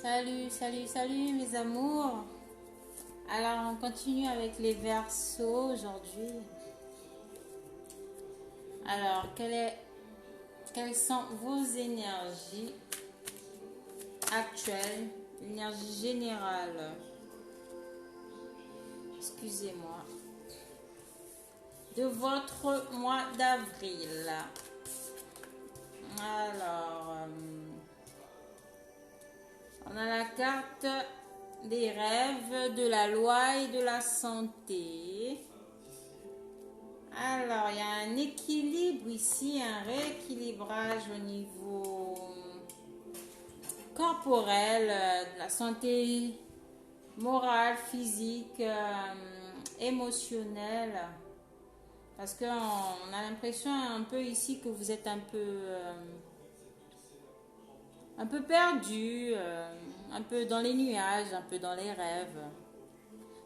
Salut, salut, salut mes amours. Alors on continue avec les Verseaux aujourd'hui. Alors quelles sont vos énergies actuelles, l'énergie générale, excusez-moi, de votre mois d'avril. Alors, on a la carte des rêves, de la loi et de la santé. Alors, il y a un équilibre ici, un rééquilibrage au niveau corporel, de la santé morale, physique, émotionnelle. Parce qu'on a l'impression un peu ici que vous êtes un peu perdu, un peu dans les nuages, un peu dans les rêves.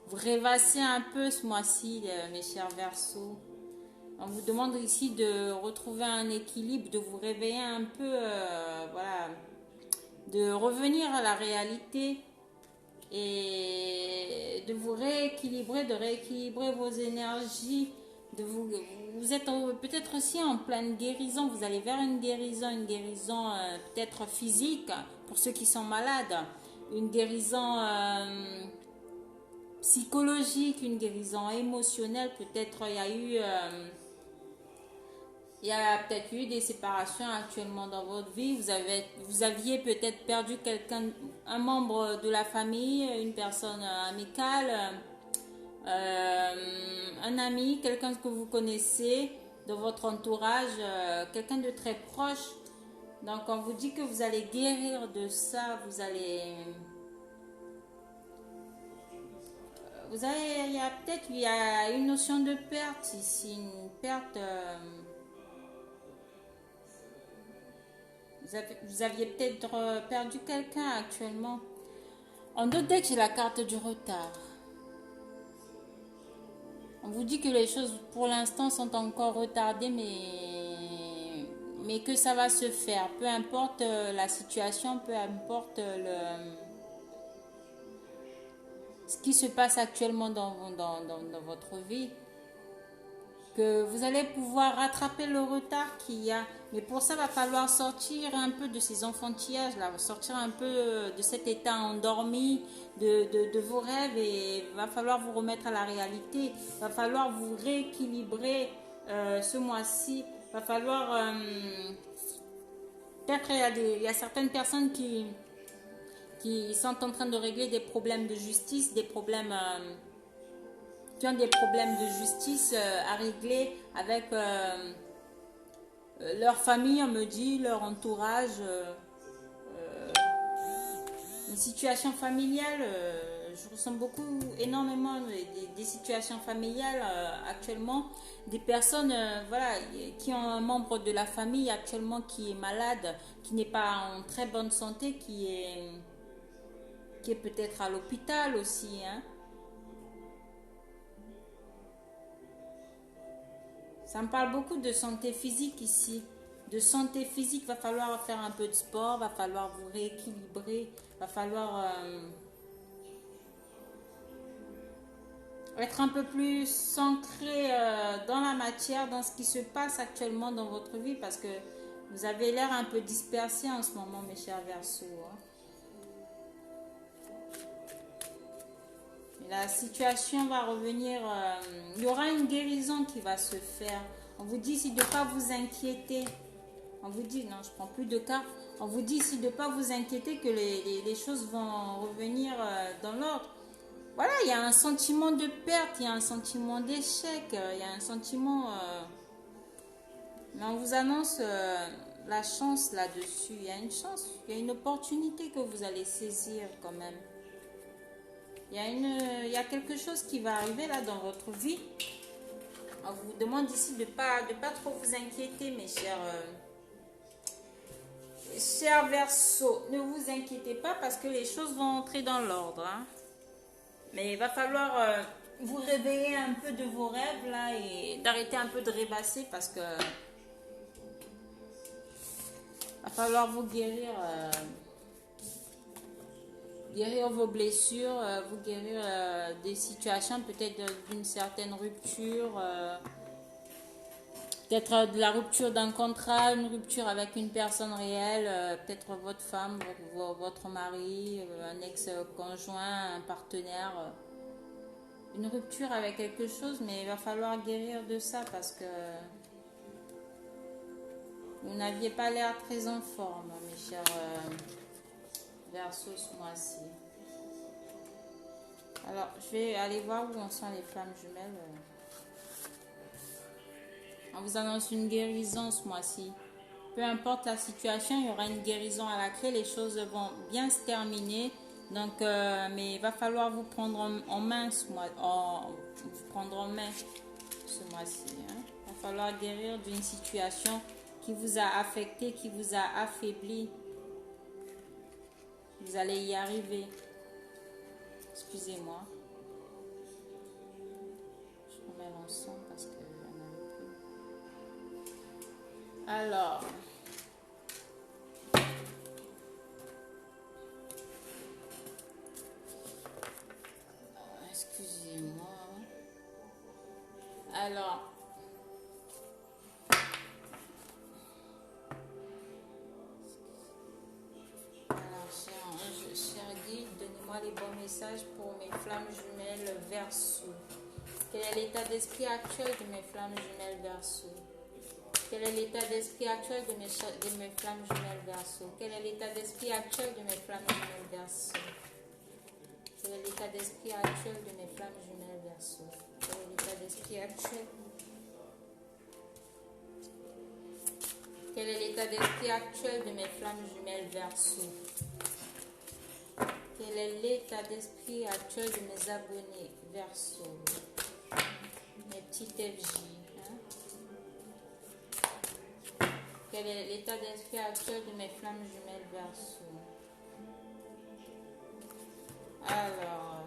Vous rêvassez un peu ce mois-ci, mes chers Verseaux. On vous demande ici de retrouver un équilibre, de vous réveiller un peu, voilà, de revenir à la réalité et de vous rééquilibrer, de rééquilibrer vos énergies. Vous êtes peut-être aussi en pleine guérison, vous allez vers une guérison peut-être physique pour ceux qui sont malades, une guérison psychologique, une guérison émotionnelle. Peut-être il y a peut-être eu des séparations actuellement dans votre vie. Vous aviez peut-être perdu un membre de la famille, une personne amicale, un ami, quelqu'un que vous connaissez de votre entourage, quelqu'un de très proche. Donc on vous dit que vous allez guérir de ça, il y a une notion de perte ici, une perte. Vous aviez peut-être perdu quelqu'un actuellement. En deux decks, j'ai la carte du retard. On vous dit que les choses pour l'instant sont encore retardées, mais que ça va se faire. Peu importe la situation, peu importe ce qui se passe actuellement dans votre vie, que vous allez pouvoir rattraper le retard qu'il y a. Mais pour ça, il va falloir sortir un peu de ces enfantillages, là, sortir un peu de cet état endormi, de vos rêves, et il va falloir vous remettre à la réalité. Il va falloir vous rééquilibrer ce mois-ci. Il va falloir... peut-être il y a certaines personnes qui sont en train de régler des problèmes de justice, des problèmes... qui ont des problèmes de justice à régler avec leur famille, on me dit, leur entourage, une situation familiale. Je ressens énormément des situations familiales actuellement, des personnes voilà, qui ont un membre de la famille actuellement qui est malade, qui n'est pas en très bonne santé, qui est peut-être à l'hôpital aussi, hein. Ça me parle beaucoup de santé physique ici. De santé physique, va falloir faire un peu de sport, va falloir vous rééquilibrer, va falloir être un peu plus ancré dans la matière, dans ce qui se passe actuellement dans votre vie, parce que vous avez l'air un peu dispersé en ce moment, mes chers Verseaux, hein. La situation va revenir, il y aura une guérison qui va se faire. On vous dit ici de ne pas vous inquiéter. On vous dit, non, je ne prends plus de cartes. On vous dit ici de ne pas vous inquiéter, que les choses vont revenir dans l'ordre. Voilà, il y a un sentiment de perte, il y a un sentiment d'échec, il y a un sentiment... mais on vous annonce la chance là-dessus. Il y a une chance, il y a une opportunité que vous allez saisir quand même. Il y a quelque chose qui va arriver là dans votre vie. On vous demande ici de pas trop vous inquiéter, mes chers Verseaux. Ne vous inquiétez pas, parce que les choses vont entrer dans l'ordre, hein. Mais il va falloir vous réveiller un peu de vos rêves là et d'arrêter un peu de rêvasser, parce que va falloir vous guérir guérir vos blessures, vous guérir des situations, peut-être d'une certaine rupture, peut-être de la rupture d'un contrat, une rupture avec une personne réelle, peut-être votre femme, votre mari, un ex-conjoint, un partenaire. Une rupture avec quelque chose, mais il va falloir guérir de ça parce que vous n'aviez pas l'air très en forme, mes chers Verseaux ce mois-ci. Alors, je vais aller voir où en sont les flammes jumelles. On vous annonce une guérison ce mois-ci. Peu importe la situation, il y aura une guérison à la clé. Les choses vont bien se terminer. Donc, mais il va falloir vous prendre en main ce mois, vous prendre en main ce mois-ci. Hein. Il va falloir guérir d'une situation qui vous a affecté, qui vous a affaibli. Vous allez y arriver. Excusez-moi. Je remets l'encens parce que j'en avais plus. Alors. Excusez-moi. Alors. Cher guide, donnez-moi les bons messages pour mes flammes jumelles Verseau. Quel est l'état d'esprit actuel de mes flammes jumelles Verseau? Quel est l'état d'esprit actuel de mes flammes jumelles Verseau? Quel est l'état d'esprit actuel de mes flammes jumelles Verseau? Quel est l'état d'esprit actuel de mes flammes jumelles Verseau? Quel est l'état d'esprit actuel? Quel est l'état d'esprit actuel de mes flammes jumelles Verseau? Quel est l'état d'esprit actuel de mes abonnés Verseau? Mes petits FJ. Hein? Quel est l'état d'esprit actuel de mes flammes jumelles Verseau? Alors,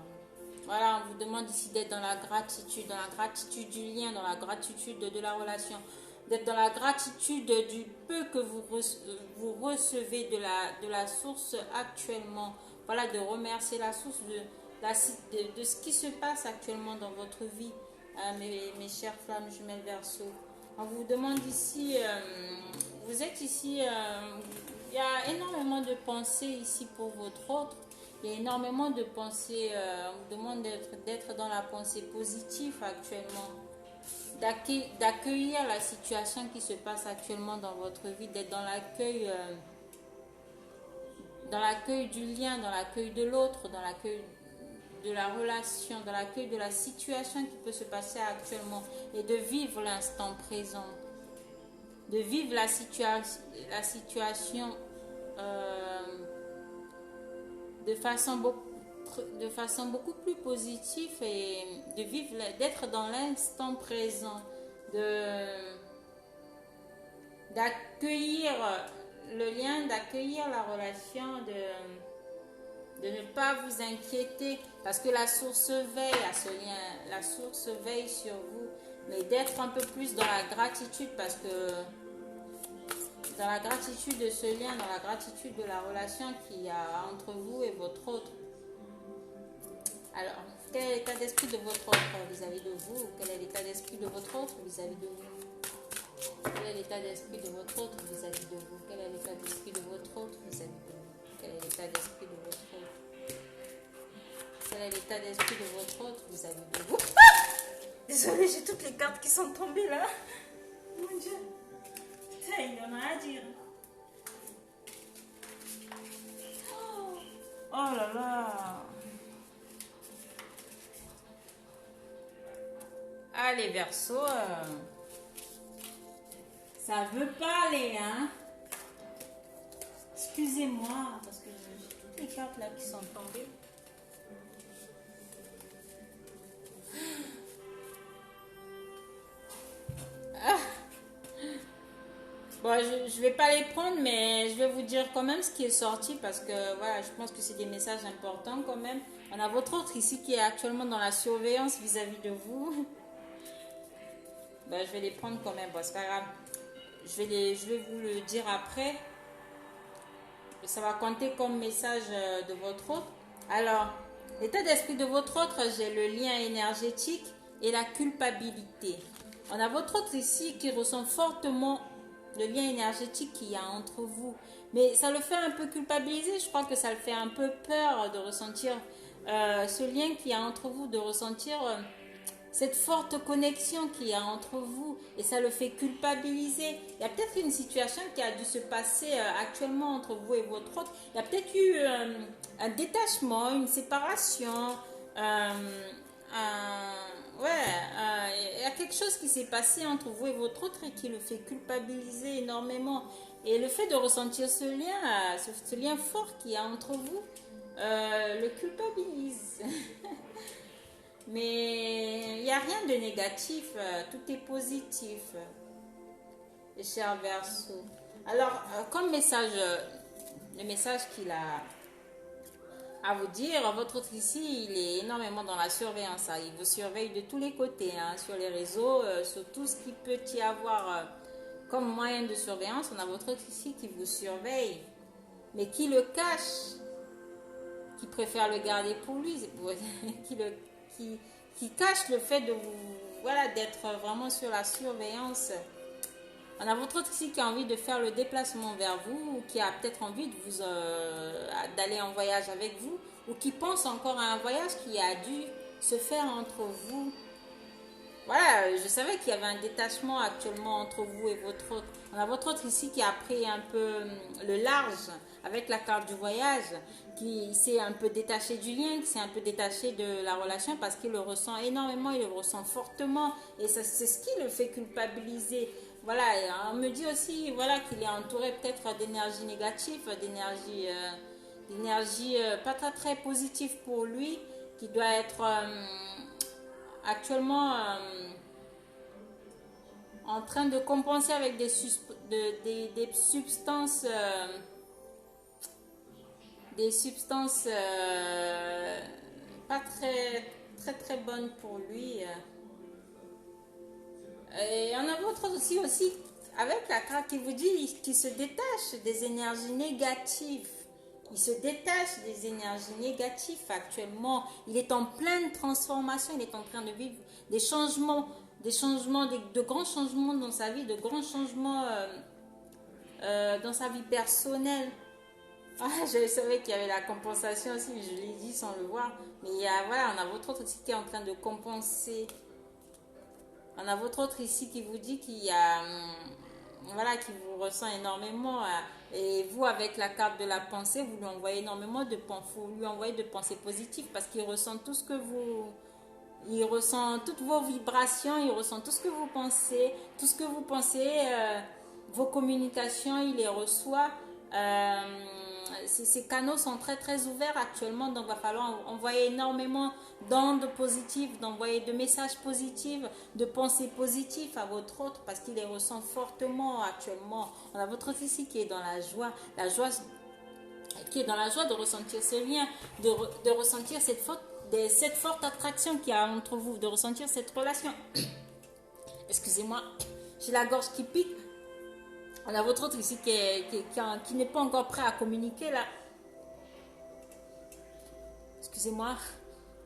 voilà, on vous demande ici d'être dans la gratitude du lien, dans la gratitude de la relation, d'être dans la gratitude du peu que vous recevez de la source actuellement. Voilà, de remercier la source de ce qui se passe actuellement dans votre vie, mes chères flammes jumelles Verseau. On vous demande ici, vous êtes ici, il y a énormément de pensées ici pour votre autre. Il y a énormément de pensées, on vous demande d'être dans la pensée positive actuellement, d'accueillir la situation qui se passe actuellement dans votre vie, d'être dans l'accueil du lien, dans l'accueil de l'autre, dans l'accueil de la relation, dans l'accueil de la situation qui peut se passer actuellement et de vivre l'instant présent, de vivre la situation de façon beaucoup plus positive et de vivre, d'être dans l'instant présent, d'accueillir le lien, d'accueillir la relation, de ne pas vous inquiéter parce que la source veille à ce lien, la source veille sur vous, mais d'être un peu plus dans la gratitude parce que dans la gratitude de ce lien, dans la gratitude de la relation qu'il y a entre vous et votre autre. Alors, quel est l'état d'esprit de votre autre vis-à-vis de vous? Quel est l'état d'esprit de votre autre vis-à-vis de vous? Quel est l'état d'esprit de votre autre vis-à-vis de vous? Quel est l'état d'esprit de votre autre vis-à-vis de vous? Quel est l'état d'esprit de votre autre? Quel est l'état d'esprit de votre autre vis-à-vis de vous? Désolée, j'ai toutes les cartes qui sont tombées là. Mon Dieu. Putain, il y en a à dire. Oh là là. Allez, Verseau. Ça veut pas aller, hein? Excusez-moi, parce que j'ai toutes les cartes là qui sont tombées. Ah. Bon, je vais pas les prendre, mais je vais vous dire quand même ce qui est sorti parce que voilà, je pense que c'est des messages importants quand même. On a votre autre ici qui est actuellement dans la surveillance vis-à-vis de vous. Ben, je vais les prendre quand même, bon, c'est pas grave. Je vais vous le dire après. Ça va compter comme message de votre autre. Alors, l'état d'esprit de votre autre, j'ai le lien énergétique et la culpabilité. On a votre autre ici qui ressent fortement le lien énergétique qu'il y a entre vous. Mais ça le fait un peu culpabiliser. Je crois que ça le fait un peu peur de ressentir ce lien qu'il y a entre vous, de ressentir cette forte connexion qu'il y a entre vous. Et ça le fait culpabiliser. Il y a peut-être une situation qui a dû se passer actuellement entre vous et votre autre. Il y a peut-être eu un détachement, une séparation, il y a quelque chose qui s'est passé entre vous et votre autre et qui le fait culpabiliser énormément. Et le fait de ressentir ce lien fort qu'il y a entre vous, le culpabilise. Mais il n'y a rien de négatif, tout est positif, les chers Verseaux. Alors, comme message, le message qu'il a à vous dire, votre autre ici, il est énormément dans la surveillance. Il vous surveille de tous les côtés, sur les réseaux, sur tout ce qui peut y avoir comme moyen de surveillance. On a votre autre ici qui vous surveille, mais qui le cache, qui préfère le garder pour lui, qui cache le fait de vous, d'être vraiment sur la surveillance. On a votre autre ici qui a envie de faire le déplacement vers vous, ou qui a peut-être envie de vous d'aller en voyage avec vous, ou qui pense encore à un voyage qui a dû se faire entre vous. Voilà, je savais qu'il y avait un détachement actuellement entre vous et votre autre. On a votre autre ici qui a pris un peu le large avec la carte du voyage, qui s'est un peu détaché du lien, qui s'est un peu détaché de la relation parce qu'il le ressent énormément, il le ressent fortement et c'est ce qui le fait culpabiliser. Voilà, et on me dit aussi qu'il est entouré peut-être d'énergie négative, d'énergie pas très positive pour lui, qui doit être actuellement en train de compenser avec des substances pas très bonnes pour lui. Et on a votre aussi avec la carte qui vous dit qu'il se détache des énergies négatives. Il se détache des énergies négatives actuellement. Il est en pleine transformation. Il est en train de vivre des changements, de grands changements dans sa vie, de grands changements dans sa vie personnelle. Je savais qu'il y avait la compensation aussi, mais je l'ai dit sans le voir. Mais on a votre autre ici qui est en train de compenser. On a votre autre ici qui vous dit qu'il y a, qui vous ressent énormément. Et vous, avec la carte de la pensée, vous lui envoyez énormément de pensées positives parce qu'il ressent tout ce que vous... Il ressent toutes vos vibrations, il ressent tout ce que vous pensez, vos communications, il les reçoit. Ces canaux sont très ouverts actuellement, donc il va falloir envoyer énormément d'ondes positives, d'envoyer de messages positifs, de pensées positives à votre autre parce qu'il les ressent fortement actuellement. On a votre autre ici qui est dans la joie de ressentir ce lien, de ressentir cette forte attraction qu'il y a entre vous, de ressentir cette relation. Excusez-moi, j'ai la gorge qui pique. On a votre autre ici qui n'est pas encore prêt à communiquer là. Excusez-moi.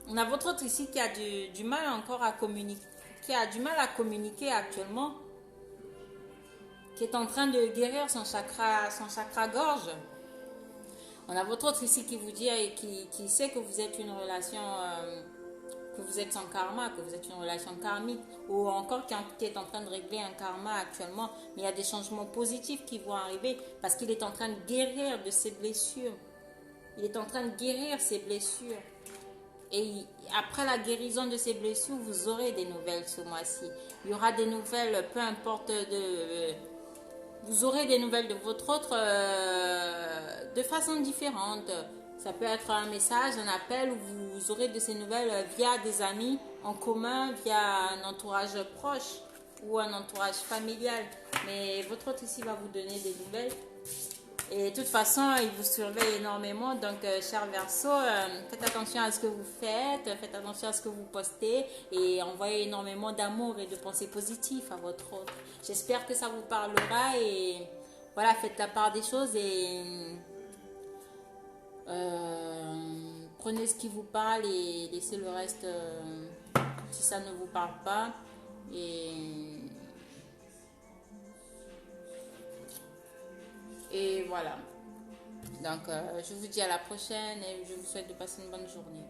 On a votre autre ici qui a du mal encore à communiquer, qui a du mal à communiquer actuellement, qui est en train de guérir son chakra gorge. On a votre autre ici qui vous dit et qui sait que vous êtes une relation, que vous êtes sans karma, que vous êtes une relation karmique, ou encore qui est en train de régler un karma actuellement. Mais il y a des changements positifs qui vont arriver parce qu'il est en train de guérir de ses blessures. Il est en train de guérir ses blessures. Et après la guérison de ses blessures, vous aurez des nouvelles ce mois-ci. Il y aura des nouvelles, peu importe vous aurez des nouvelles de votre autre de façon différente. Ça peut être un message, un appel, ou vous aurez de ces nouvelles via des amis en commun, via un entourage proche ou un entourage familial. Mais votre autre ici va vous donner des nouvelles. Et de toute façon, il vous surveille énormément. Donc, chers Verseaux, faites attention à ce que vous faites attention à ce que vous postez et envoyez énormément d'amour et de pensées positives à votre autre. J'espère que ça vous parlera et faites la part des choses et prenez ce qui vous parle et laissez le reste si ça ne vous parle pas. Et voilà. Donc, je vous dis à la prochaine et je vous souhaite de passer une bonne journée.